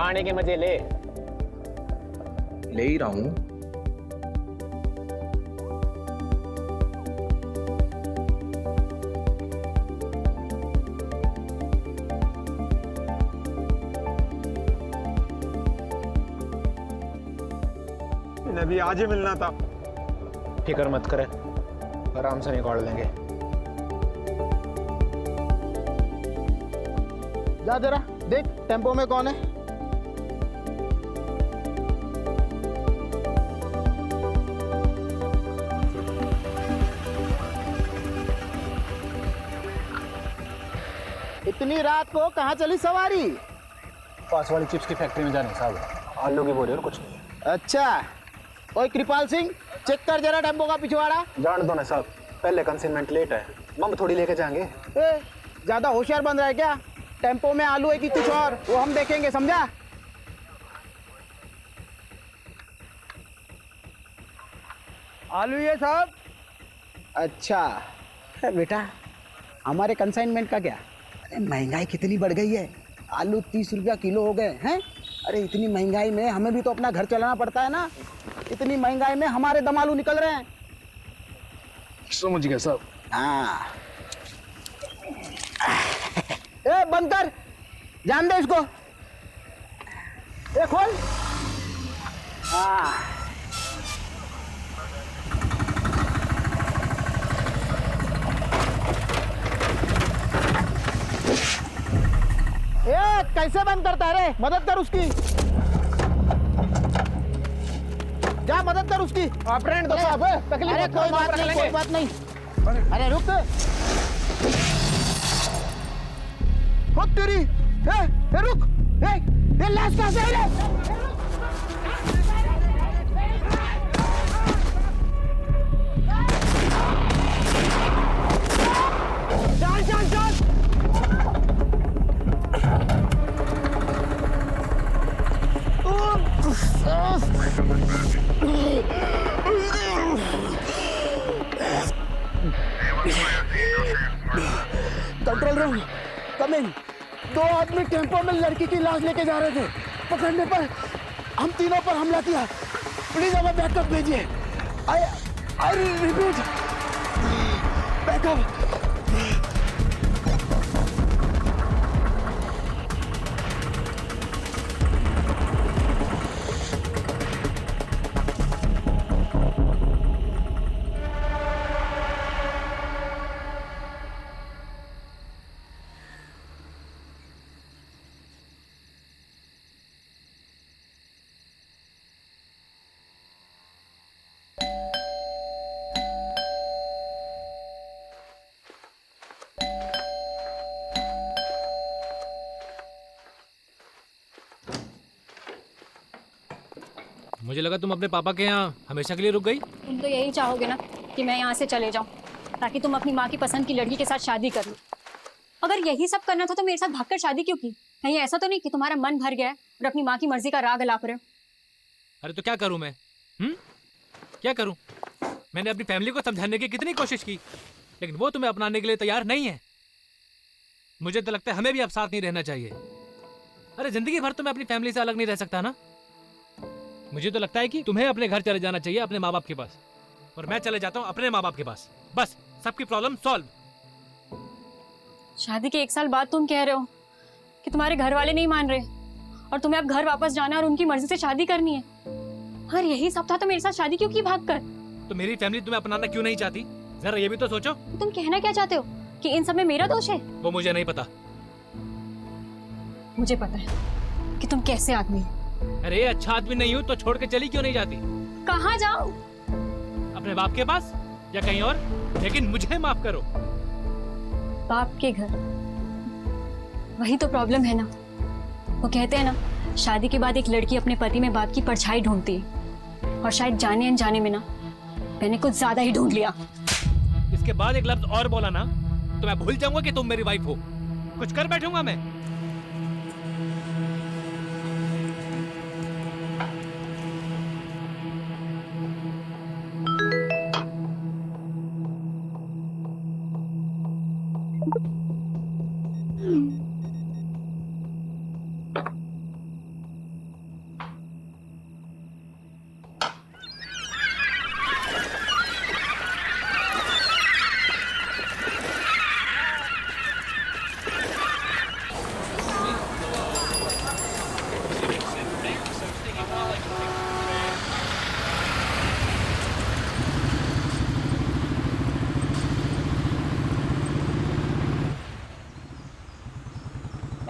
खाने के मजे ले। ले ही रहा हूं। इन्हें भी आज ही मिलना था। फिक्र मत करे, आराम से निकाल लेंगे। जा जरा देख टेम्पो में कौन है। इतनी रात को कहाँ चली सवारी? पास वाली चिप्स की फैक्ट्री में जाने साहब। आलू की बोरी और कुछ नहीं। अच्छा, ओए कृपाल सिंह, चेक कर जरा टेम्पो का पिछवाड़ा। जान दो ना साहब, पहले कंसाइनमेंट लेट है, मम थोड़ी लेके जाएंगे। ज्यादा होशियार बन रहा है क्या? टेम्पो में आलू है कि कुछ और, वो हम देखेंगे, समझा? आलू ये साहब। अच्छा बेटा, हमारे कंसाइनमेंट का क्या? अरे महंगाई कितनी बढ़ गई है, आलू 30 रुपया किलो हो गए हैं। अरे इतनी महंगाई में हमें भी तो अपना घर चलाना पड़ता है ना। इतनी महंगाई में हमारे दम आलू निकल रहे हैं। समझ गया साहब। हाँ ए बंद कर, जान दे इसको। ए खोल। हाँ ए कैसे बंद करता है रे? मदद कर उसकी, जा मदद कर उसकी। ऑपरेंट दो साहब, तकलीफ अरे मत करो, कोई बात नहीं, कोई बात नहीं। अरे रुक, खुद तेरी। ए रुक, ए लाश कहाँ से है रे? चल चल चल। कंट्रोल रूम, कम इन। 2 आदमी टेम्पो में लड़की की लाश लेके जा रहे थे। पकड़ने पर हम तीनों पर हमला किया। प्लीज हमें बैकअप भेजिए। I repeat, backup. मुझे लगा तुम अपने पापा के यहाँ हमेशा के लिए रुक गई। तुम तो यही चाहोगे ना कि मैं यहाँ से चले जाऊँ, ताकि तुम अपनी माँ की पसंद की लड़की के साथ शादी कर लो। अगर यही सब करना था तो मेरे साथ भागकर शादी क्यों की? कहीं ऐसा तो नहीं कि तुम्हारा मन भर गया है और अपनी माँ की मर्जी का राग अलाप रहे हो? अरे तो क्या करूँ मैं? क्या करूँ? मैंने अपनी फैमिली को समझाने की कितनी कोशिश की, लेकिन वो तुम्हें अपनाने के लिए तैयार नहीं है। मुझे तो लगता है हमें भी अब साथ नहीं रहना चाहिए। अरे जिंदगी भर तो मैं अपनी फैमिली से अलग नहीं रह सकता ना। मुझे तो लगता है कि तुम्हें अपने घर चले जाना चाहिए, अपने माँ बाप के पास, और मैं चले जाता हूँ अपने माँ बाप के पास। बस सबकी प्रॉब्लम सॉल्व। शादी के 1 साल बाद तुम कह रहे हो कि तुम्हारे घर वाले नहीं मान रहे और तुम्हें अब घर वापस जाना है और उनकी मर्जी से शादी करनी है। अगर यही सब था तो मेरे साथ शादी क्यों की भागकर? तो मेरी फैमिली तुम्हें अपनाना क्यों नहीं चाहती? जरा ये भी तो सोचो। तो तुम कहना क्या चाहते हो कि इन सब में मेरा दोष है? वो मुझे नहीं पता। मुझे पता है कि तुम कैसे आदमी हो। अरे अच्छा आदमी नहीं हूँ तो छोड़ के चली क्यों नहीं जाती? कहाँ जाऊं? अपने बाप के पास या कहीं और, लेकिन मुझे माफ करो। बाप के घर, वही तो प्रॉब्लम है ना। वो कहते हैं ना, शादी के बाद एक लड़की अपने पति में बाप की परछाई ढूंढती है, और शायद जाने अनजाने में ना मैंने कुछ ज्यादा ही ढूंढ लिया। इसके बाद एक लफ्ज और बोला ना तो मैं भूल जाऊंगा कि तुम मेरी वाइफ हो। कुछ कर बैठूंगा मैं।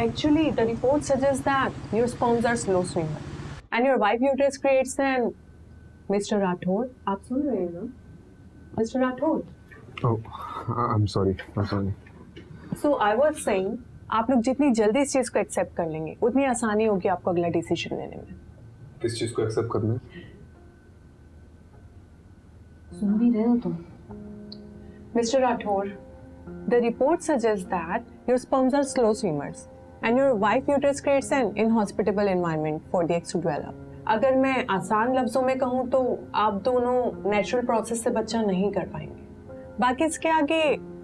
Actually, the report suggests that your sperms are slow swimmer and your wife uterus creates an Mr. Rathod. आप सुन रहे हैं ना? Mr. Rathod. Oh, I'm sorry. So I was saying, आप लोग जितनी जल्दी इस चीज को एक्सेप्ट कर लेंगे उतनी आसानी होगी आपको अगला डिसीजन लेने में। किस चीज को एक्सेप्ट करना है? सुन भी रहे हो तुम? Mr. Rathod, the report suggests that your sperms are slow swimmers and your wife uterus creates an inhospitable environment for the eggs to develop. अगर मैं आसान लफ्जों में कहूँ तो आप दोनों नेचुरल प्रोसेस से बच्चा नहीं कर पाएंगे। बाकी इसके आगे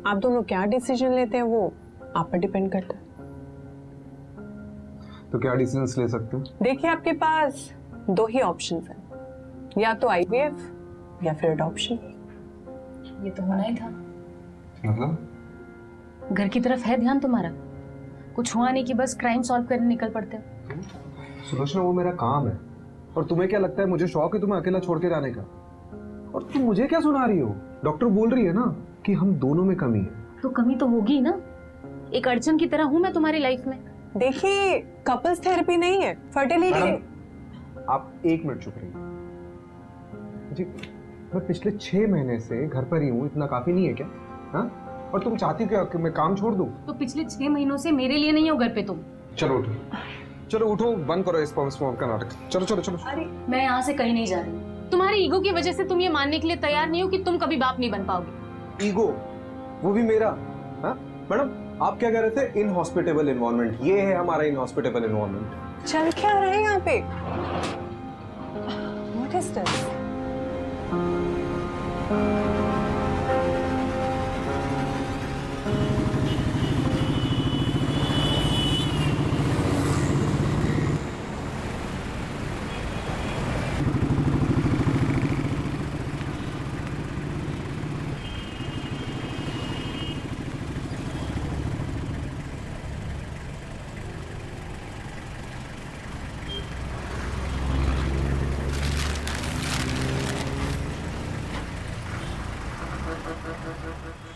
आप दोनों क्या डिसीजन लेते हैं वो आप पर डिपेंड करता है। तो क्या डिसीजंस ले सकते हैं? देखिए आपके पास दो ही ऑप्शंस हैं, या तो IVF या फिर अडॉप्शन। ये तो होना ही था। मतलब घर की तरफ है ध्यान तुम्हारा? कुछ हुआ नहीं कि बस क्राइम सॉल्व करने निकल पड़ते हो। सुलोचना, वो मेरा काम है। और तुम्हें क्या लगता है मुझे शौक है तुम्हें अकेला छोड़ के जाने का? और तुम मुझे क्या सुना रही हो? डॉक्टर बोल रही है ना कि हम दोनों में कमी है। तो कमी तो होगी ना, एक अड़चन की तरह हूं मैं तुम्हारी लाइफ में। देखिए कपल्स थेरेपी नहीं है, फर्टिलिटी। आप 1 मिनट चुप रहिए जी। मैं पिछले 6 महीने से घर पर ही हूँ, इतना काफी नहीं है क्या? हाँ? और तुम चाहती क्या कि मैं काम छोड़ दूं? तो पिछले 6 महीनों से मेरे लिए नहीं हो घर पे तुम। चलो उठो, चलो उठो, बंद करो इस स्पॉम का नाटक। चलो चलो चलो। अरे मैं यहाँ से कहीं नहीं जा रही। तुम्हारी ईगो की वजह से तुम ये मानने के लिए तैयार नहीं हो कि तुम कभी बाप नहीं बन पाओगे। ईगो? वो भी मेरा? हाँ मैडम, आप क्या कह रहे थे? Inhospitable environment. ये है हमारा इनहॉस्पिटेबल एनवायरनमेंट। चल क्या रहे हैं यहाँ पे? What is this?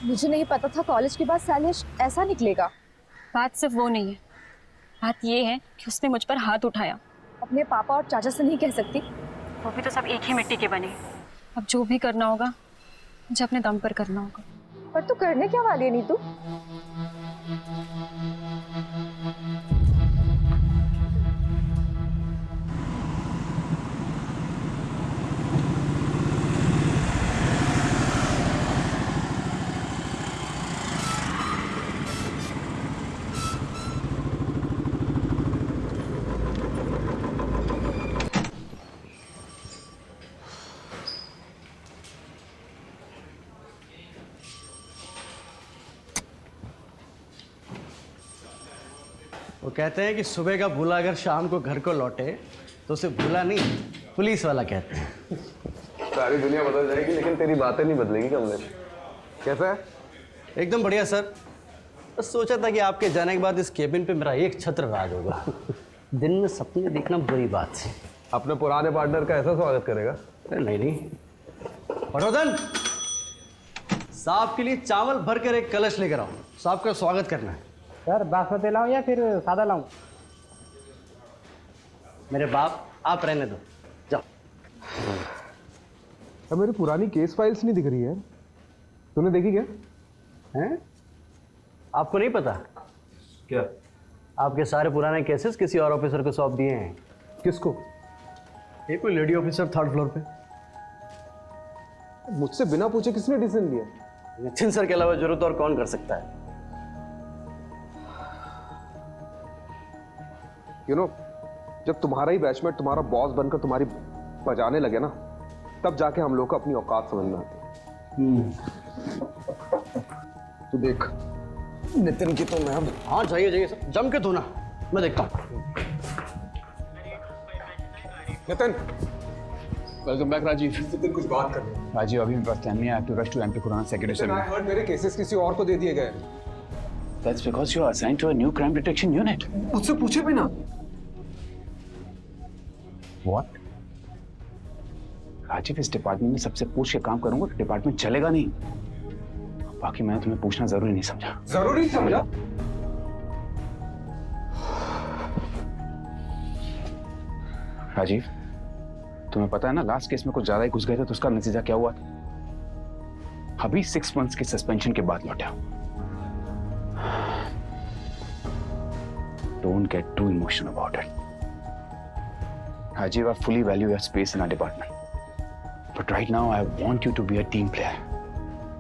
मुझे नहीं पता था कॉलेज के बाद शैलेश ऐसा निकलेगा। बात सिर्फ वो नहीं है, बात ये है कि उसने मुझ पर हाथ उठाया। अपने पापा और चाचा से नहीं कह सकती? वो भी तो सब एक ही मिट्टी के बने। अब जो भी करना होगा मुझे अपने दम पर करना होगा। पर तू करने क्या वाली है नीतू? वो कहते हैं कि सुबह का भूला अगर शाम को घर को लौटे तो उसे भूला नहीं, पुलिस वाला कहते हैं। सारी दुनिया बदल जाएगी लेकिन तेरी बातें नहीं बदलेगी कमलेश। कैसा है? एकदम बढ़िया सर। बस सोचा था कि आपके जाने के बाद इस केबिन पे मेरा एक छत्र राज होगा। दिन में सपने देखना बुरी बात है। अपने पुराने पार्टनर का ऐसा स्वागत करेगा? नहीं नहीं। पटोदन, साहब के लिए चावल भर कर एक कलश लेकर आओ, साहब का स्वागत करना है। सर बासमती लाऊं या फिर सादा लाऊं? मेरे बाप, आप रहने दो, जाओ। अब मेरी पुरानी केस फाइल्स नहीं दिख रही है, तूने देखी क्या? हैं? आपको नहीं पता क्या? आपके सारे पुराने केसेस किसी और ऑफिसर को सौंप दिए हैं। किसको? एक कोई लेडी ऑफिसर 3rd फ्लोर पे। मुझसे बिना पूछे किसने डिसीजन लिया? नितिन सर के अलावा जरूरत और कौन कर सकता है? यू नो, जब तुम्हारा ही बैचमेट तुम्हारा बॉस बनकर तुम्हारी बजाने लगे ना, तब जाके हम लोग को अपनी औकात समझ में आती है। तू देख नितिन की तो मैं अब। हाँ जाइए जाइए सर, जम के धोना, मैं देखता हूँ। Nitin, welcome back Rajeev. नितिन कुछ बात कर रहे हैं। राजीव, अभी मेरे पास टाइम नहीं है। To rush to MP Khurana secretary. I heard मेरे केसेस किसी और को दे दिए गए। That's because you are assigned to a new crime detection unit. मुझसे पूछे भी ना। What? राजीव, इस डिपार्टमेंट में सबसे पूछ के काम करूंगा तो डिपार्टमेंट चलेगा नहीं। बाकी मैंने तुम्हें पूछना जरूरी नहीं समझा। जरूरी समझा? राजीव, तुम्हें पता है ना लास्ट केस में कुछ ज्यादा ही घुस गए थे तो उसका नतीजा क्या हुआ? अभी 6 मंथ्स की सस्पेंशन के बाद लौटा। Don't get too emotional about it. Rajiv, I fully value your space in our department. But right now, I want you to be a team player.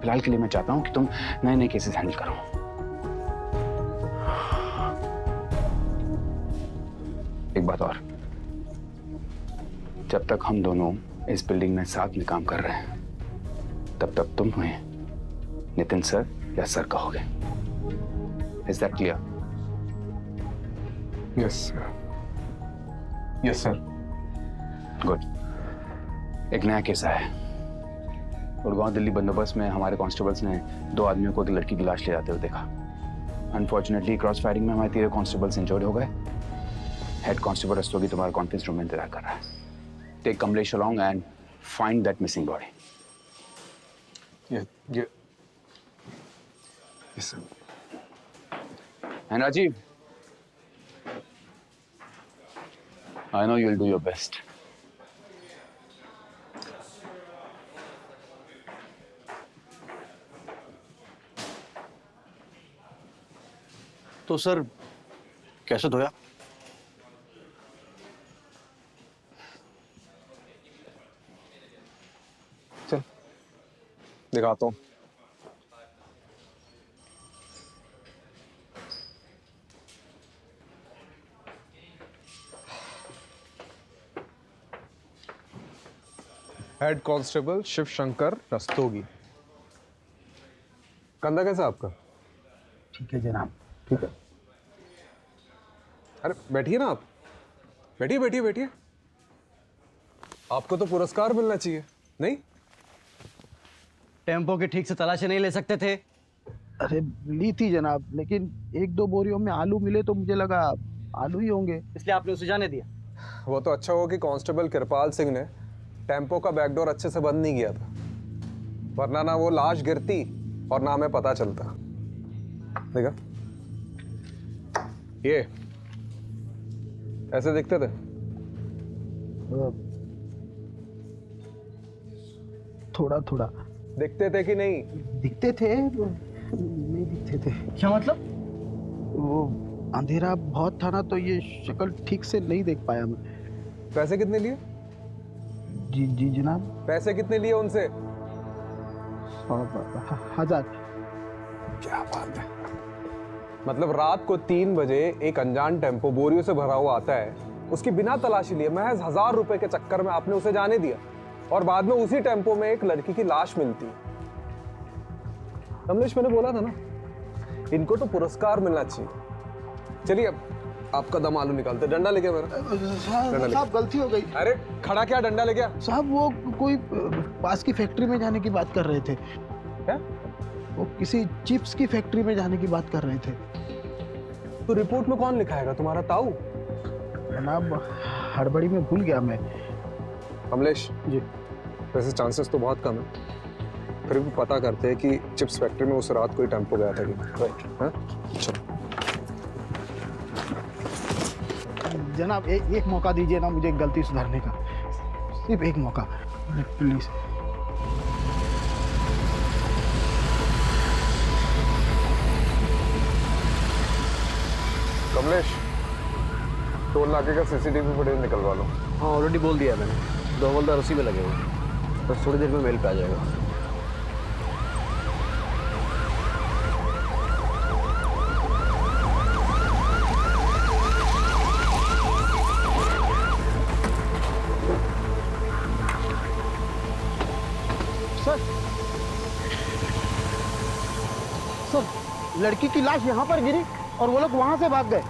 फिलहाल के लिए मैं चाहता हूं कि तुम नए नए केसेस हैंडल करो। एक बात और, जब तक हम दोनों इस बिल्डिंग में साथ में काम कर रहे हैं, तब तक तुम हमें नितिन सर या सर कहोगे। Is that clear? Yes sir. Good. एक नया केस आया है। गुड़गांव दिल्ली बंदोबस्त में हमारे कांस्टेबल्स ने 2 आदमियों को एक लड़की की लाश ले जाते हुए देखा। अनफॉर्चुनेटली क्रॉस फायरिंग में हमारे 3 कांस्टेबल्स इंजर्ड हो गए। हेड कांस्टेबल रस्तोगी तुम्हारे कॉन्फ्रेंस रूम में इंतजार कर रहा है। Take Kamlesh along and find that missing body. Yes sir. And Rajiv, I know you'll do your best. तो सर कैसे धोया? चल दिखाता हूँ। Head constable Shiv Shankar Rastogi. कंधा कैसा आपका? ठीक है जनाब। ठीक है। अरे बैठिए ना आप। बैठिए बैठिए बैठिए। आपको तो पुरस्कार मिलना चाहिए, नहीं? टेम्पो की ठीक से तलाशी नहीं ले सकते थे? अरे ली थी जनाब, लेकिन 1-2 बोरियों में आलू मिले तो मुझे लगा आलू ही होंगे, इसलिए आपने उसे जाने दिया। वो तो अच्छा हुआ कि कांस्टेबल कृपाल सिंह ने टेम्पो का बैकडोर अच्छे से बंद नहीं किया था, वरना ना वो लाश गिरती और ना हमें पता चलता। देखा, ये ऐसे दिखते थे। थोड़ा थोड़ा दिखते थे कि नहीं? दिखते थे, नहीं दिखते थे। क्या मतलब? वो अंधेरा बहुत था ना, तो ये शक्ल ठीक से नहीं देख पाया मैं। पैसे कितने लिए? जी जी जनाब। पैसे कितने लिए उनसे? 1000। क्या बात है। मतलब रात को 3 बजे एक अनजान टेम्पो बोरियों से भरा हुआ आता है, उसकी बिना तलाशी लिए महज 1000 रुपए के चक्कर में आपने उसे जाने दिया, और बाद में उसी टेम्पो में एक लड़की की लाश मिलती है। कमलेश, मैंने बोला था ना, इनको तो पुरस्कार मिलना चाहिए। चलिए अब आपका दम आलू निकालते। डंडा लेके मेरा। साहब गलती हो गई। अरे खड़ा क्या, डंडा ले गया? साहब वो कोई पास की फैक्ट्री में जाने की बात कर रहे थे। क्या? वो किसी चिप्स की फैक्ट्री में जाने की बात कर रहे थे। तो रिपोर्ट में कौन लिखाएगा, तुम्हारा ताऊ? जनाब हड़बड़ी में भूल गया मैं। कमलेश जी। वैसे चांसेस तो बहुत कम है, फिर भी पता करते हैं कि चिप्स फैक्ट्री में उस रात कोई टेम्पो गया था कि नहीं। राइट। चलो जनाब एक मौका दीजिए ना मुझे गलती सुधारने का, सिर्फ एक मौका प्लीज। कमलेश, टोल नाके का सीसीटीवी फुटेज निकलवा लो। हाँ ऑलरेडी बोल दिया मैंने, 2 हवलदार उसी में लगे हुए, बस थोड़ी देर में मेल पे आ जाएगा। सर लड़की की लाश यहाँ पर गिरी और वो लोग वहां से भाग गए।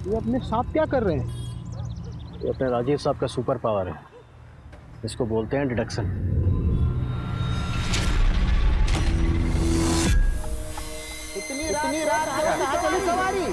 ये अपने साथ क्या कर रहे हैं? ये अपने राजीव साहब का सुपर पावर है। इसको बोलते हैं डिडक्शन। इतनी रात को कहाँ चली सवारी?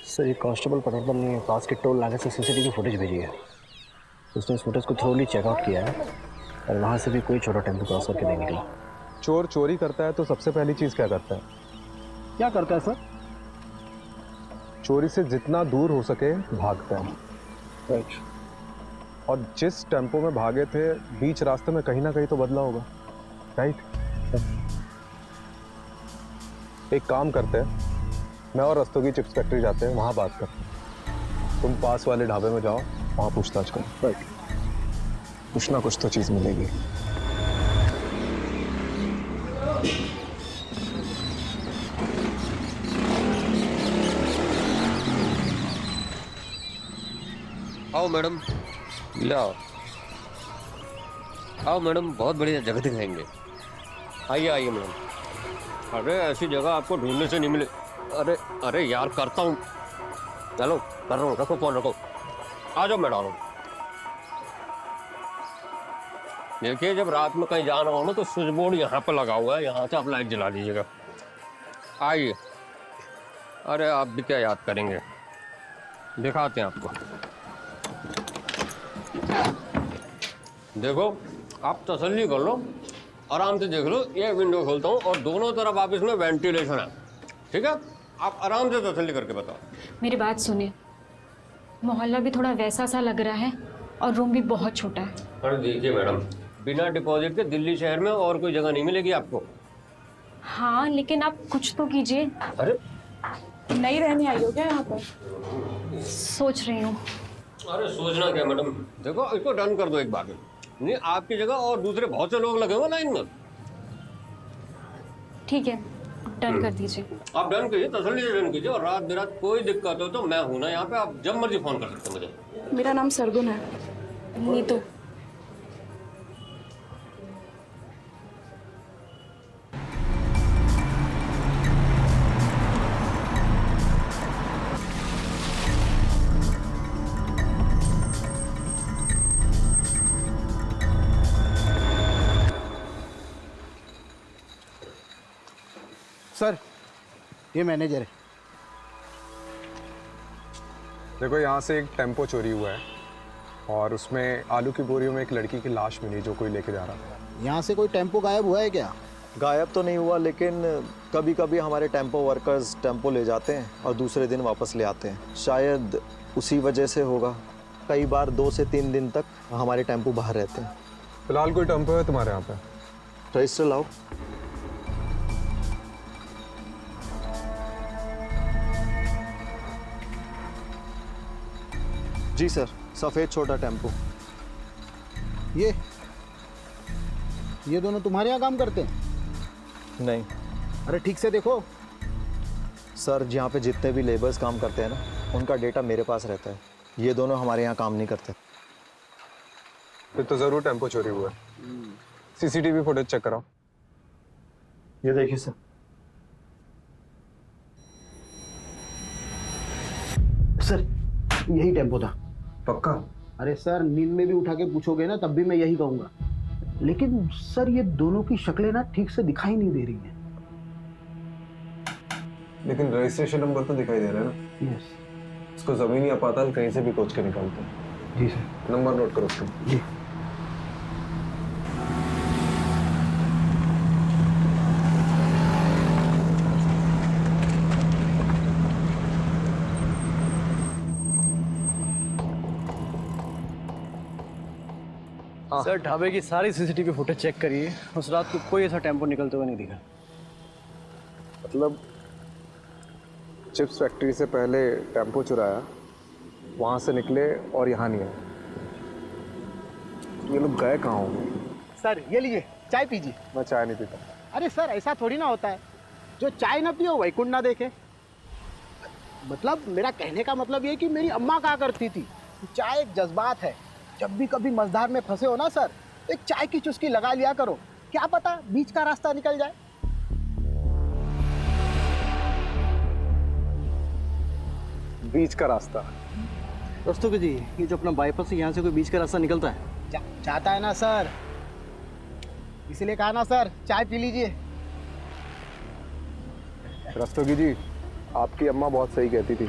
सर ये कांस्टेबल पटवर्धन ने पास के टोल नाके से सीसीटीवी फुटेज भेजी है। उसने इस फुटेज को थोड़ी चेकआउट किया है और वहाँ से भी कोई छोटा टेम्पो क्रॉस करके नहीं निकला। चोर चोरी करता है तो सबसे पहली चीज क्या करता है? क्या करता है सर? चोरी से जितना दूर हो सके भागता है। राइट। और जिस टेम्पो में भागे थे बीच रास्ते में कहीं ना कहीं तो बदला होगा, राइट? एक काम करते हैं, मैं और रस्तोगी चिप्स फैक्ट्री जाते हैं, वहाँ बात करते हैं। तुम पास वाले ढाबे में जाओ, वहाँ पूछताछ करो। राइट। कुछ ना कुछ तो चीज़ मिलेगी। आओ मैडम, ले आओ। आओ मैडम, बहुत बढ़िया जगह दिखाएंगे। आइए आइए मैडम। अरे ऐसी जगह आपको ढूंढने से नहीं मिले। अरे अरे यार, करता हूँ। चलो कर रहा हूँ, रखो फोन रखो। आ जाओ मैडम। देखिए, जब रात में कहीं जाना हो ना तो स्विच बोर्ड यहाँ पर लगा हुआ है, यहाँ से आप लाइट जला दीजिएगा। आइए। अरे आप भी क्या याद करेंगे, दिखाते हैं आपको। देखो, आप तसल्ली कर लो, आराम से देख लो। ये विंडो खोलता हूँ और दोनों तरफ आप इसमें वेंटिलेशन है, ठीक है? आप आराम से तसल्ली करके बताओ। मेरी बात सुनिए, मोहल्ला भी थोड़ा वैसा सा लग रहा है और रूम भी बहुत छोटा है। अरे देखिए मैडम, बिना डिपॉजिट के दिल्ली शहर में और कोई जगह नहीं मिलेगी आपको। हाँ, लेकिन आप कुछ तो कीजिए। अरे नहीं रहने आई हो क्या यहाँ पर? सोच रही हूँ। अरे सोचना क्या मैडम, देखो इसको डन कर दो एक बार में। नहीं, आपकी जगह और दूसरे बहुत से लोग लगे हुए लाइन में। ठीक है, डन कर दीजिए। आप डन कीजिए, तसल्ली से डन कीजिए। और रात बिरात कोई दिक्कत हो तो मैं हूं ना यहाँ पे, आप जब मर्जी फोन कर सकते हैं मुझे। मेरा नाम सरगुन है। नीतू। सर, ये मैनेजर है। देखो, यहाँ से एक टेम्पो चोरी हुआ है और उसमें आलू की बोरियों में एक लड़की की लाश मिली जो कोई लेके जा रहा था। यहाँ से कोई टेम्पो गायब हुआ है क्या? गायब तो नहीं हुआ, लेकिन कभी कभी हमारे टेम्पो वर्कर्स टेम्पो ले जाते हैं और दूसरे दिन वापस ले आते हैं। शायद उसी वजह से होगा। कई बार 2 से 3 दिन तक हमारे टेम्पो बाहर रहते हैं। फिलहाल कोई टेम्पो है तुम्हारे यहाँ पे? रजिस्टर लाओ। जी सर, सफ़ेद छोटा टेम्पो। ये दोनों तुम्हारे यहाँ काम करते हैं? नहीं अरे ठीक से देखो। सर, जहाँ पे जितने भी लेबर्स काम करते हैं ना, उनका डेटा मेरे पास रहता है। ये दोनों हमारे यहाँ काम नहीं करते। फिर तो ज़रूर टेम्पो चोरी हुआ है। सीसीटीवी फुटेज चेक कराओ। ये देखिए सर। सर, यही टेम्पो था। पक्का? अरे सर, नींद में भी उठा के पूछोगे ना तब भी मैं यही कहूँगा। लेकिन सर, ये दोनों की शक्लें ना ठीक से दिखाई नहीं दे रही हैं। लेकिन रजिस्ट्रेशन नंबर तो दिखाई दे रहा है ना? यस। इसको जमीनी आपातकाल कहीं से भी खोज के निकालते हैं। जी सर। नंबर नोट करो उसका। जी। सर, ढाबे की सारी सीसीटीवी फुटेज चेक करिए। उस रात को कोई ऐसा टेम्पो निकलते हुए नहीं दिखा। मतलब चिप्स फैक्ट्री से पहले टेम्पो चुराया, वहाँ से निकले और यहाँ नहीं आए। ये लोग गए कहाँ होंगे? सर, ये लीजिए, चाय पीजिए। मैं चाय नहीं पीता। अरे सर, ऐसा थोड़ी ना होता है। जो चाय ना पियो वैकुंठ ना देखे। मतलब मेरा कहने का मतलब ये कि मेरी अम्मा कहा करती थी, चाय एक जज्बात है। जब भी कभी मझधार में फंसे हो ना सर, तो एक चाय की चुस्की लगा लिया करो, क्या पता बीच का रास्ता निकल जाए। बीच का रास्ता? रस्तोगी जी, ये जो अपना बाईपास है, यहाँ से कोई बीच का रास्ता निकलता है? चाहता है ना सर, इसलिए कहा ना सर, चाय पी लीजिए। रस्तोगी जी, आपकी अम्मा बहुत सही कहती थी।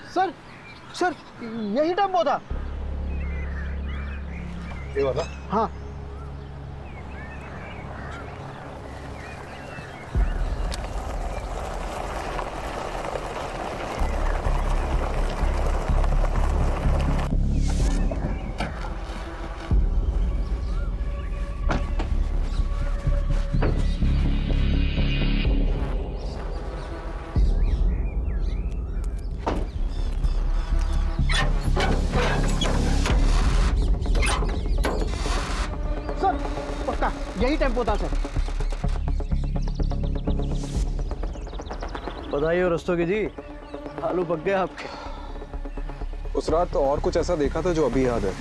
सर सर, यही टेम्पो था। ये वाला? हाँ। यही टेम्पो था सर। बधाई हो रस्तोगी जी, आलू पक गए आपके। उस रात तो और कुछ ऐसा देखा था जो अभी याद है?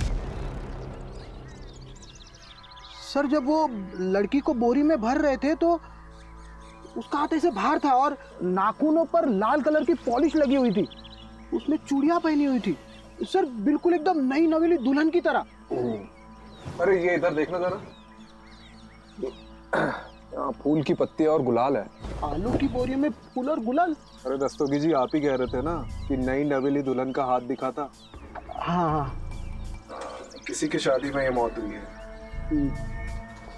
सर जब वो लड़की को बोरी में भर रहे थे तो उसका हाथ ऐसे बाहर था और नाखूनों पर लाल कलर की पॉलिश लगी हुई थी, उसने चूड़ियां पहनी हुई थी सर, बिल्कुल एकदम नई नवेली दुल्हन की तरह। अरे ये इधर देखना जरा, यहाँ फूल की पत्तियां और गुलाल है। आलू की बोरी में फूल और गुलाल? अरे दस्तोगी जी, आप ही कह रहे थे ना कि नई नवेली दुल्हन का हाथ दिखा था। हाँ हाँ, किसी की शादी में ये मौत हुई है।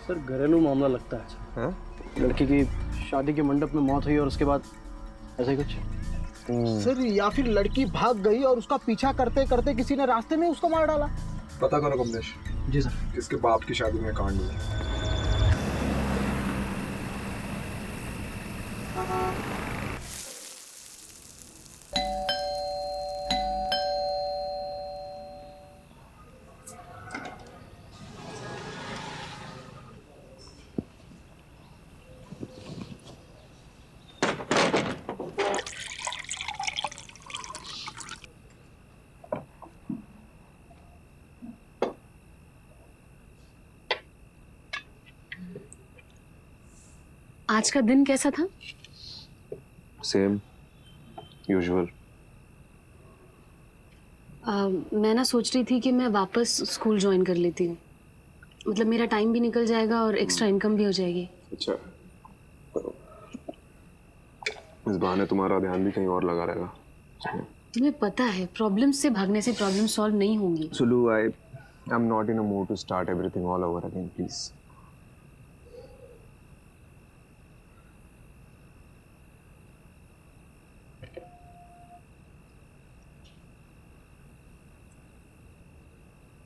सर घरेलू मामला लगता है। हाँ? लड़की की शादी के मंडप में मौत हुई और उसके बाद ऐसा ही कुछ। सर या फिर लड़की भाग गई और उसका पीछा करते करते किसी ने रास्ते में उसको मार डाला। पता करो कमलेश। जी सर। किसके बाप की शादी में कांड हुआ। आज का दिन कैसा था? Same usual. मैं ना सोच रही थी कि मैं वापस स्कूल ज्वाइन कर लेती हूँ, मतलब मेरा टाइम भी निकल जाएगा और एक्स्ट्रा इनकम भी हो जाएगी। अच्छा, इस बहाने तुम्हारा ध्यान भी कहीं और लगा रहेगा। तुम्हें पता है प्रॉब्लम से भागने से प्रॉब्लम सॉल्व नहीं होंगी। Sulu, I am not in a mood to start everything all over again, please.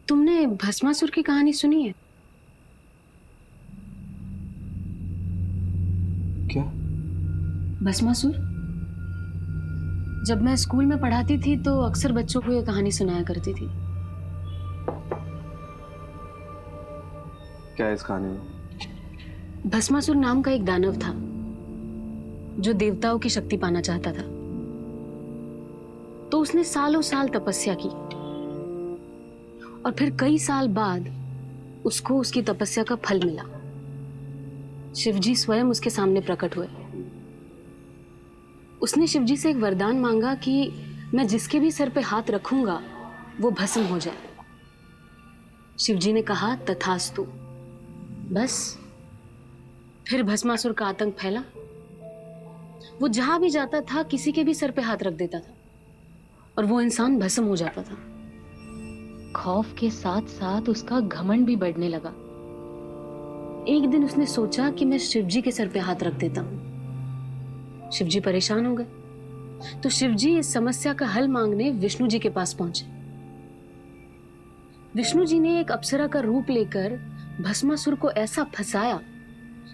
तुमने भस्मासुर की कहानी सुनी है? क्या? भस्मासुर? जब मैं स्कूल में पढ़ाती थी तो अक्सर बच्चों को ये कहानी सुनाया करती थी। क्या है इस कहानी में? भस्मासुर नाम का एक दानव था जो देवताओं की शक्ति पाना चाहता था, तो उसने सालों साल तपस्या की और फिर कई साल बाद उसको उसकी तपस्या का फल मिला। शिवजी स्वयं उसके सामने प्रकट हुए। उसने शिवजी से एक वरदान मांगा कि मैं जिसके भी सर पे हाथ रखूंगा वो भस्म हो जाए। शिवजी ने कहा तथास्तु। बस फिर भस्मासुर का आतंक फैला। वो जहां भी जाता था किसी के भी सर पे हाथ रख देता था और वो इंसान भस्म हो जाता था। खौफ के साथ साथ उसका घमंड भी बढ़ने लगा। एक दिन उसने सोचा कि मैं शिवजी के सर पे हाथ रख देता हूं। शिवजी परेशान हो गए तो शिवजी इस समस्या का हल मांगने विष्णु जी के पास पहुंचे। विष्णु जी ने एक अप्सरा का रूप लेकर भस्मासुर को ऐसा फंसाया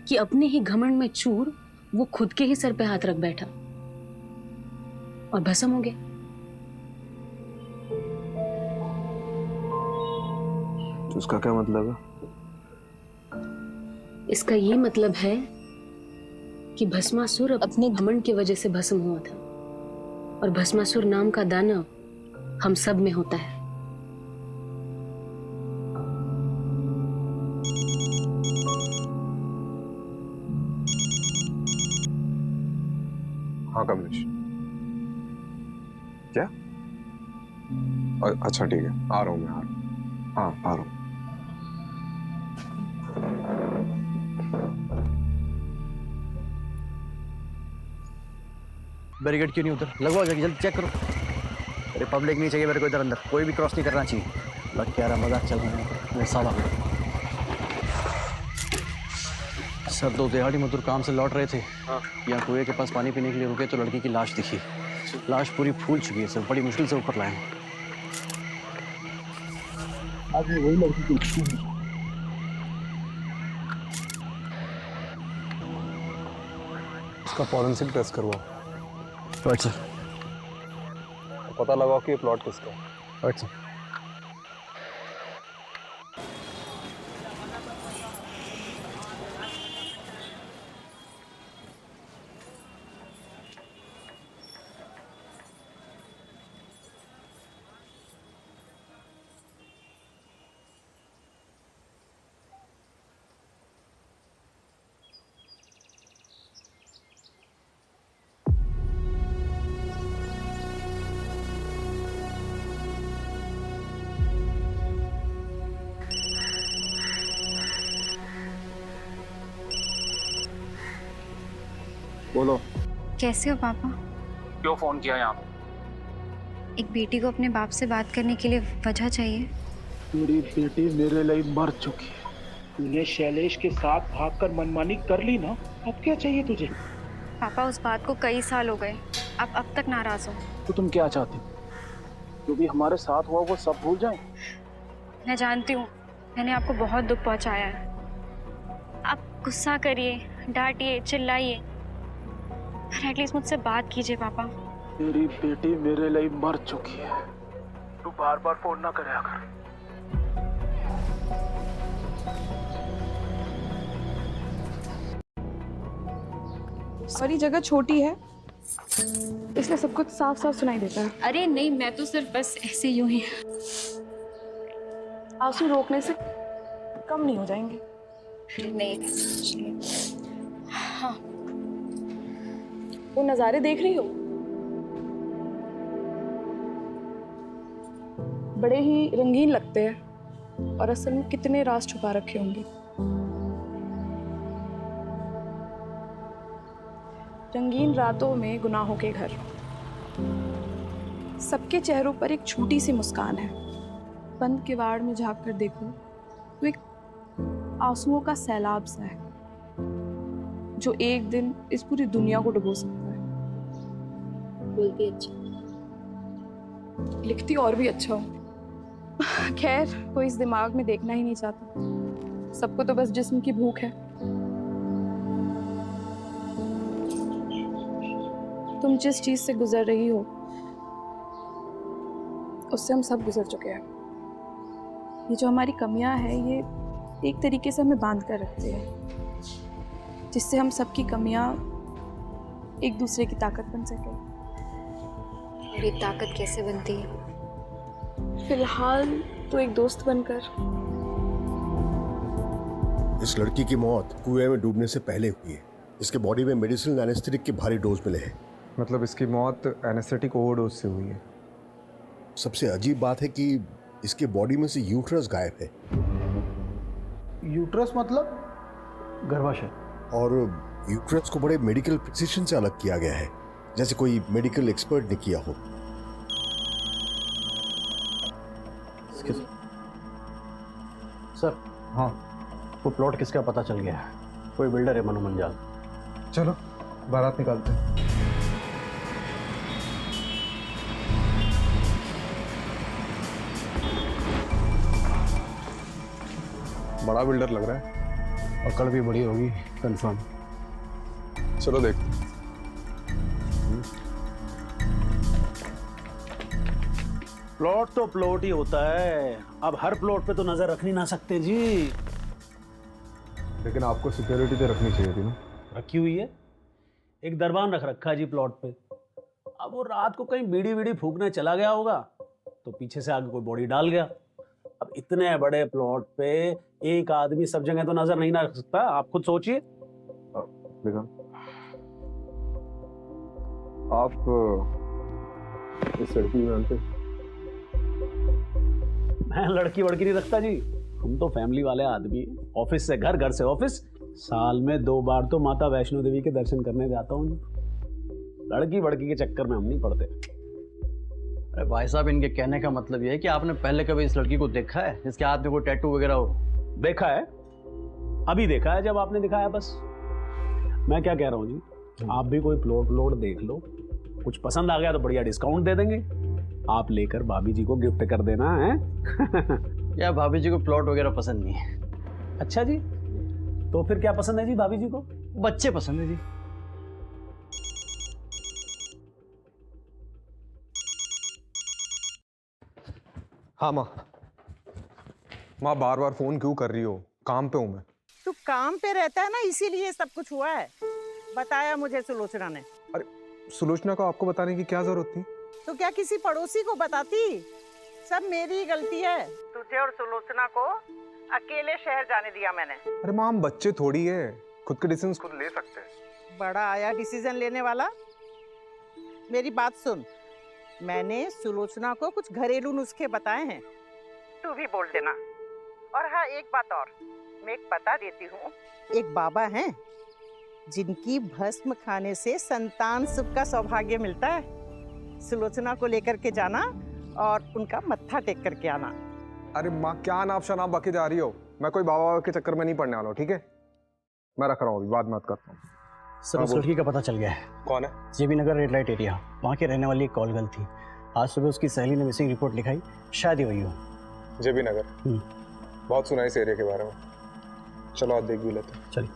कि अपने ही घमंड में चूर वो खुद के ही सर पे हाथ रख बैठा और भस्म हो गया। तो उसका क्या मतलब है? इसका ये मतलब है कि भस्मासुर अपने घमंड की वजह से भस्म हुआ था और भस्मासुर नाम का दानव हम सब में होता है। हाँ कमलेश, क्या? अच्छा ठीक है, आ रहा हूँ मैं। हाँ आ रहा हूँ। बैरिकेड क्यों नहीं उधर? लगवाओ जाके, जल्दी चेक करो। अरे पब्लिक नहीं चाहिए मेरे को इधर अंदर, कोई भी क्रॉस नहीं करना चाहिए। लग क्या रहा मजाक चल रहा है मेरे साथ। सर 2 दिहाड़ी मजदूर काम से लौट रहे थे, यहाँ कुएं के पास पानी पीने के लिए रुके तो लड़की की लाश दिखी। लाश पूरी फूल चुकी है सर, बड़ी मुश्किल से ऊपर लाए। आज वही लड़की को इसका फॉरेंसिक टेस्ट करवाओ। Right sir. पता लगाओ कि ये प्लॉट किसका है। Right sir. बोलो। कैसे हो पापा? क्यों फोन किया यहाँ? एक बेटी को अपने बाप से बात करने के लिए वजह चाहिए। मेरी बेटी मेरे लिए मर चुकी है। तूने शैलेश के साथ भागकर मनमानी कर ली ना, अब क्या चाहिए तुझे? पापा उस बात को कई साल हो गए, आप अब तक नाराज हो। तो तुम क्या चाहती? जो भी हमारे साथ हुआ वो सब भूल जाएं? मैं जानती हूँ मैंने आपको बहुत दुख पहुँचाया है। आप गुस्सा करिए, डांटिए, चिल्लाइए, पर एटलीस्ट मुझसे बात कीजिए पापा। मेरी बेटी मेरे लिए मर चुकी है, तू बार बार फोन ना करे कर। सारी जगह छोटी है इसलिए सब कुछ साफ साफ सुनाई देता है। अरे नहीं, मैं तो सिर्फ बस ऐसे यूं ही। आंसू रोकने से कम नहीं हो जाएंगे। नहीं। हाँ, वो नज़ारे देख रही हो, बड़े ही रंगीन लगते हैं और असल में कितने राज छुपा रखे होंगे। रंगीन रातों में गुनाहों के घर, सबके चेहरों पर एक छोटी सी मुस्कान है। बंद किवाड़ में झांक कर देखो तो एक आंसुओं का सैलाब सा है जो एक दिन इस पूरी दुनिया को डुबो सकता है। बोलती अच्छा, लिखती और भी अच्छा हो। खैर, कोई इस दिमाग में देखना ही नहीं चाहता, सबको तो बस जिस्म की भूख है। तुम जिस चीज से गुजर रही हो उससे हम सब गुजर चुके हैं। ये जो हमारी कमियां हैं ये एक तरीके से हमें बांध कर रखते हैं, जिससे हम सबकी कमियां एक दूसरे की ताकत बन सके। और ये ताकत कैसे बनती है? फिलहाल तो एक दोस्त बनकर। इस लड़की की मौत कुएं में डूबने से पहले हुई है। इसके बॉडी में मेडिसिनल एनेस्थेटिक के भारी डोज मिले हैं। मतलब इसकी मौत एनेस्थेटिक ओवरडोज से हुई है। सबसे अजीब बात है कि इसके बॉडी में से यूट्रस गायब है। यूट्रस मतलब गर्भाशय। और यूट्रस को बड़े मेडिकल प्रिसिशन से अलग किया गया है, जैसे कोई मेडिकल एक्सपर्ट ने किया हो। सर, हाँ वो प्लॉट किसका पता चल गया है। कोई बिल्डर है मनु मंजाल। चलो बारात निकालते हैं। बड़ा बिल्डर लग रहा है। अकड़ भी बड़ी होगी कंफर्म। चलो देखते हैं। प्लॉट तो प्लॉट ही होता है, अब हर प्लॉट पे तो नजर रख नहीं ना सकते जी। लेकिन आपको सिक्योरिटी तो रखनी चाहिए थी ना। रखी हुई है, एक दरबान रख रखा है जी प्लॉट पे। अब वो रात को कहीं बीड़ी बीड़ी फूकने चला गया होगा तो पीछे से आगे कोई बॉडी डाल गया। अब इतने बड़े प्लॉट पे एक आदमी सब जगह तो नजर नहीं ना रख सकता, आप खुद सोचिए। आप इस लड़की को जानते? मैं लड़की वड़की नहीं रखता जी, हम तो फैमिली वाले आदमी हैं। ऑफिस से घर, घर से ऑफिस, साल में 2 बार तो माता वैष्णो देवी के दर्शन करने जाता हूँ जी। लड़की वड़की के चक्कर में हम नहीं पड़ते। अरे भाई साहब, इनके कहने का मतलब ये है कि आपने पहले कभी इस लड़की को देखा है जिसके हाथ में कोई टैटू वगैरह हो? देखा है, अभी देखा है जब आपने दिखाया बस। मैं क्या कह रहा हूँ जी, आप भी कोई प्लॉट देख लो, कुछ पसंद आ गया तो बढ़िया डिस्काउंट दे देंगे, आप लेकर भाभी जी को गिफ्ट कर देना है। या भाभी जी को प्लॉट वगैरह पसंद नहीं है। अच्छा जी, तो फिर क्या पसंद है जी भाभी जी को? बच्चे पसंद है जी। हाँ माँ बार बार फोन क्यों कर रही हो? काम पे हूँ मैं। तू काम पे रहता है ना, इसीलिए सब कुछ हुआ है। बताया मुझे सुलोचना ने। अरे सुलोचना को आपको बताने की क्या जरूरत थी? तो क्या किसी पड़ोसी को बताती? सब मेरी गलती है। तुझे और सुलोचना को अकेले शहर जाने दिया मैंने। अरे माँ, हम बच्चे थोड़ी है, खुद के डिसीजन खुद ले सकते हैं। बड़ा आया डिसीजन लेने वाला। मेरी बात सुन, मैंने सुलोचना को कुछ घरेलू नुस्खे बताए हैं, तू भी बोल देना। और हाँ, एक बात और मैं एक बता देती हूँ। एक बाबा हैं जिनकी भस्म खाने से संतान सुख का सौभाग्य मिलता है। सुलोचना को लेकर के जाना और उनका मत्था टेक करके आना। अरे माँ, क्या नाप शनाप बके जा रही हो? मैं कोई बाबा के चक्कर में नहीं पड़ने वाला हूँ, ठीक है? मैं रख रहा हूँ, बाद में बात करता हूँ। सर, उस लड़की का पता चल गया है। कौन है? जेबी नगर रेड लाइट एरिया, वहाँ के रहने वाली एक कॉल गर्ल थी। आज सुबह उसकी सहेली ने मिसिंग रिपोर्ट लिखाई, शायद ही वही हो। जेबी नगर? बहुत सुना इस एरिया के बारे में। चलो आज देख भी लेते हैं। चलिए।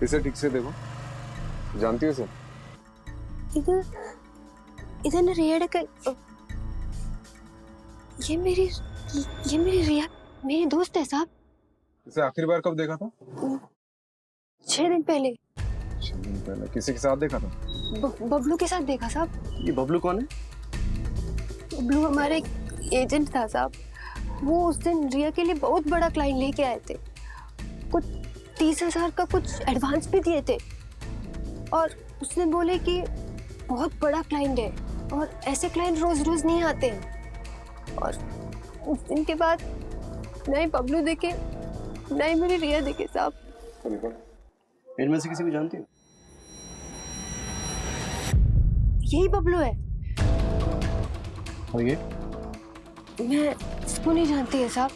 इसे ठीक से देखो, जानती हो इसे? इधर ना रिया का, ये मेरी रिया मेरी दोस्त है साहब। इसे आखिरी बार कब देखा था? 6 दिन पहले। 6 दिन पहले किसी के साथ देखा था? बबलू के साथ देखा साहब। ये बबलू कौन है? बबलू हमारे एक एजेंट था साहब। वो उस दिन रिया के लिए बहुत बड़ा क्लाइंट लेके आए थे, कुछ 30,000 का कुछ एडवांस भी दिए थे, और उसने बोले कि बहुत बड़ा क्लाइंट है और ऐसे क्लाइंट रोज रोज नहीं आते हैं। और उस दिन के बाद नहीं बबलू देखे, नहीं मेरी रिया देखे साहब। इनमें से किसी को जानती हो? यही बबलू है। और ये? मैं इसको नहीं जानती है साहब।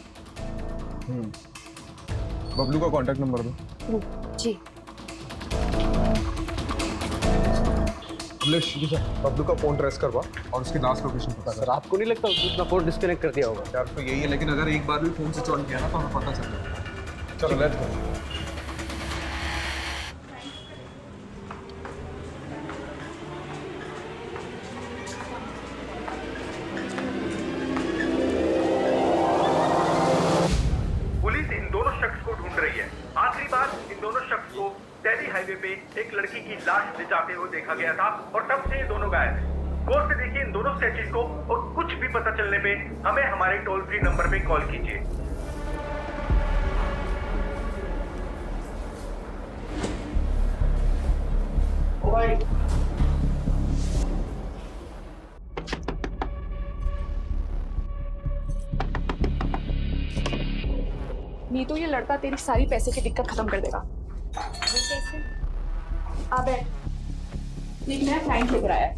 बबलू का कांटेक्ट नंबर दो। जी। बबलू का फोन ट्रेस करवा और उसकी लास्ट लोकेशन पता कर। सर, आपको नहीं लगता उसने अपना फोन डिस्कनेक्ट कर दिया होगा? यार तो यही है, लेकिन अगर एक बार भी फोन स्विच ऑन किया ना तो हमें पता चल जाएगा। चलो लेट्स गो। पुलिस इन दोनों शख्स को ढूंढ रही है। आखिरी बार इन दोनों शख्स को दिल्ली हाईवे पे एक लड़की की लाश ले जाते हुए देखा गया था और तब से ये दोनों गायब हैं। गौर से देखिए इन दोनों स्टेचेस को और कुछ भी पता चलने पे हमें हमारे टोल फ्री नंबर पे कॉल कीजिए। नहीं तो ये लड़का तेरी सारी पैसे की दिक्कत खत्म कर देगा। वो कैसे? आ बैठ, एक नया क्लाइंट लेकर आया है।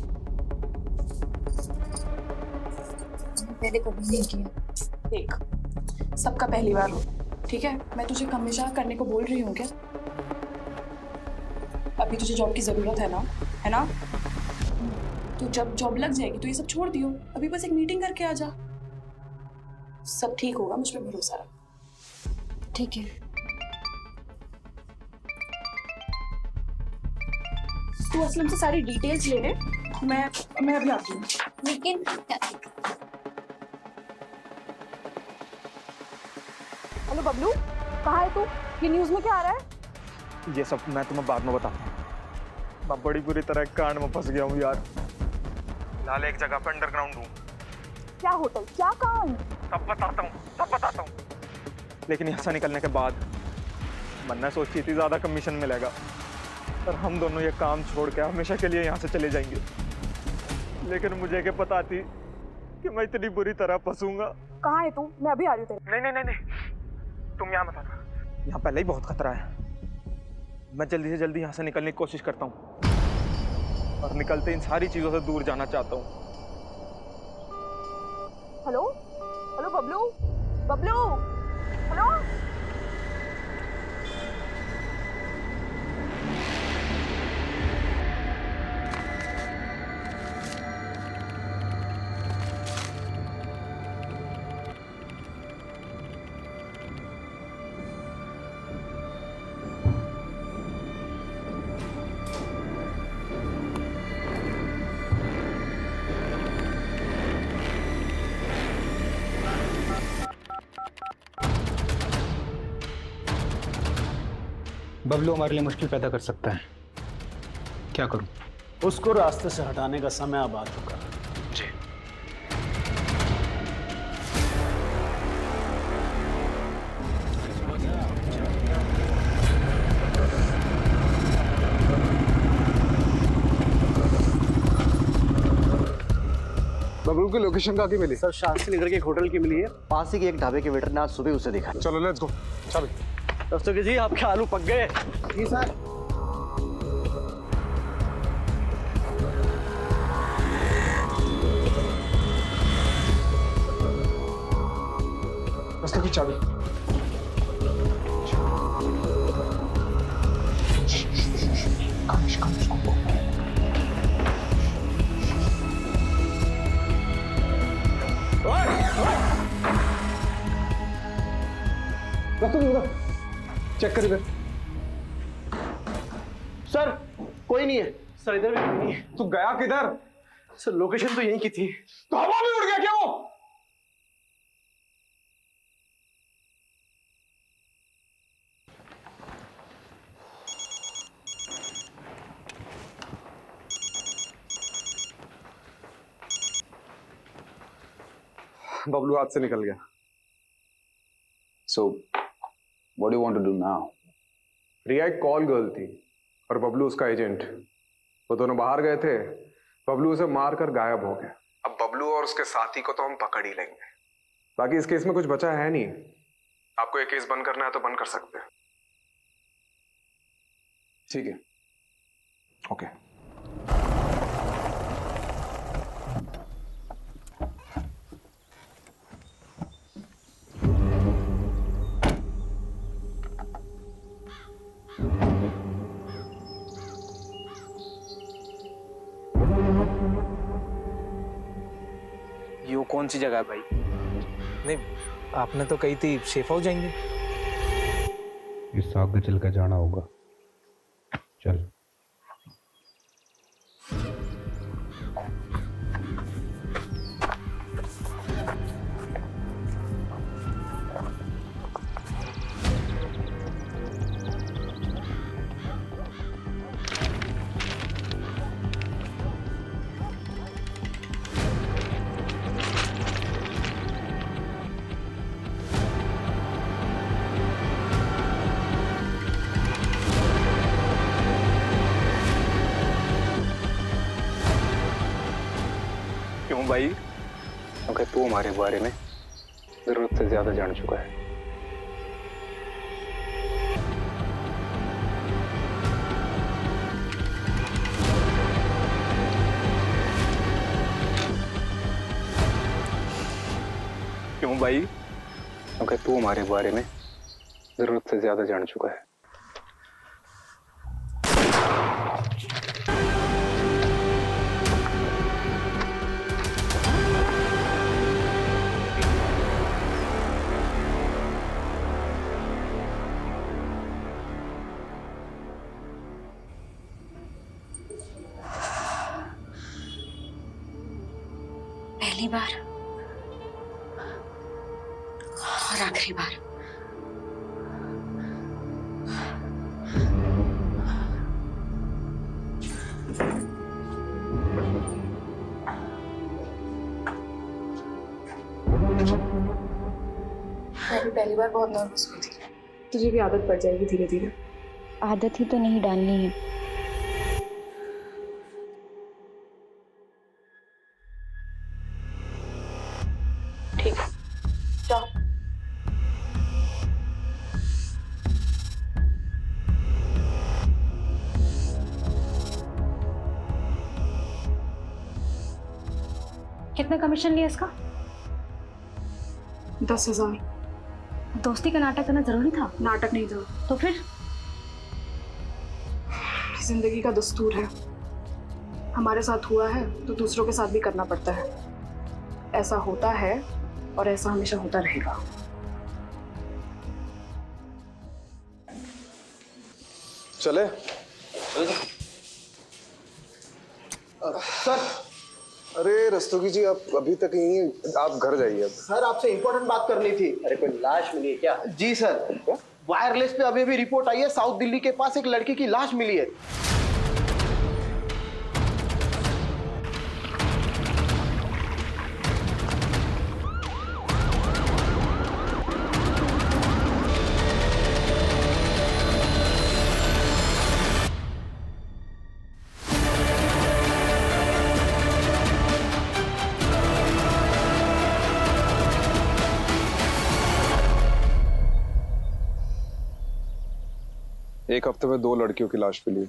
मैंने कभी नहीं किया। देख, सबका पहली बार हो, ठीक है? मैं तुझे हमेशा करने को बोल रही हूँ क्या? अभी तुझे जॉब की जरूरत है ना? तो जब जॉब लग जाएगी तो ये सब छोड़ दियो। अभी बस एक मीटिंग करके आ जा, सब ठीक होगा, मुझ पे भरोसा रख। ठीक है। तू असलम से सारी डिटेल्स ले ले, मैं अभी आती हूँ। लेकिन हेलो बबलू, कहाँ है तू? ये न्यूज़ में क्या आ रहा है? ये सब मैं तुम्हें बाद में बताता हूँ। मैं बड़ी बुरी तरह कांड में फंस गया हूँ यार। फिलहाल एक जगह पे अंडरग्राउंड हूँ। क्या होटल, क्या काम? सब बताता हूँ। लेकिन यहाँ से निकलने के बाद मन्ना सोची थी ज्यादा कमीशन मिलेगा, पर हम दोनों ये काम छोड़ के हमेशा के लिए यहाँ से चले जाएंगे। लेकिन मुझे क्या पता थी कि मैं इतनी बुरी तरह फंसूंगा। कहाँ है तू? मैं अभी आ रही हूँ तेरे। नहीं, तुम यहाँ मत आना। यहाँ पहले ही बहुत खतरा है। मैं जल्दी से जल्दी यहाँ से निकलने की कोशिश करता हूँ और निकलते इन सारी चीजों से दूर जाना चाहता हूँ। Hello Bablu, hello. बबलू हमारे लिए मुश्किल पैदा कर सकता है, क्या करूं? उसको रास्ते से हटाने का समय अब आ चुका है। जी। बबलू की लोकेशन कहाँ की मिली? सर शास्त्री नगर के एक होटल की मिली है, पास ही के एक ढाबे के वेटर ने आज सुबह उसे देखा। चलो लेट्स गो। चलो दस्तों जी, आपके आलू पक गए। जी सर। रास्ते की चाबी। चेक कर इधर। सर कोई नहीं है। सर इधर भी कोई नहीं है। तू गया किधर? सर लोकेशन तो यहीं की थी। तो हवा में उड़ गया क्या वो? बबलू हाथ से निकल गया। So, what do you want to do now? रिया एक कॉल गर्ल थी और बबलू उसका एजेंट। वो दोनों बाहर गए थे, बबलू उसे मारकर गायब हो गया। अब बबलू और उसके साथी को तो हम पकड़ ही लेंगे। बाकी इस केस में कुछ बचा है नहीं। आपको ये केस बंद करना है तो बंद कर सकते हैं। ठीक है, ओके। ये कौन सी जगह है भाई? नहीं, आपने तो कही थी सेफ हाउस जाएंगे। इस आगे चल कर जाना होगा। चल। क्यों भाई? अगर तू हमारे बारे में जरूरत से ज्यादा जान चुका है क्यों भाई? क्योंकि तू हमारे बारे में जरूरत से ज्यादा जान चुका है। पहली बार और आखिरी बार। मैं भी पहली बार बहुत नर्वस हुई थी। तुझे भी आदत पड़ जाएगी धीरे धीरे। आदत ही तो नहीं डालनी है। ठीक है, जाओ। कितना कमीशन लिया इसका? 10,000। दोस्ती का नाटक करना जरूरी था? नाटक नहीं था तो फिर? जिंदगी का दस्तूर है, हमारे साथ हुआ है तो दूसरों के साथ भी करना पड़ता है। ऐसा होता है और ऐसा हमेशा होता रहेगा। चले सर। अरे रस्तोगी जी, आप अभी तक यहीं हैं, आप घर जाइए अब। सर आपसे इंपॉर्टेंट बात करनी थी। अरे कोई लाश मिली है क्या? जी सर, वायरलेस पे अभी भी रिपोर्ट आई है, साउथ दिल्ली के पास एक लड़की की लाश मिली है। एक हफ्ते में 2 लड़कियों की लाश मिली।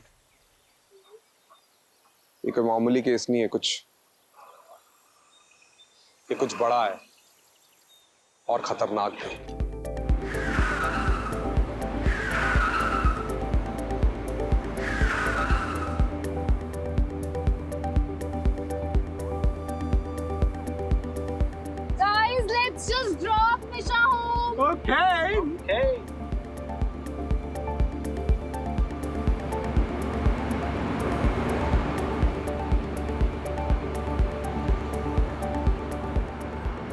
ये कोई मामूली केस नहीं है, ये कुछ बड़ा है और खतरनाक भी। Guys, let's just drop Nisha home. Okay.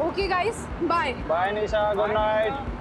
Okay guys, bye. Bye Nisha, good night.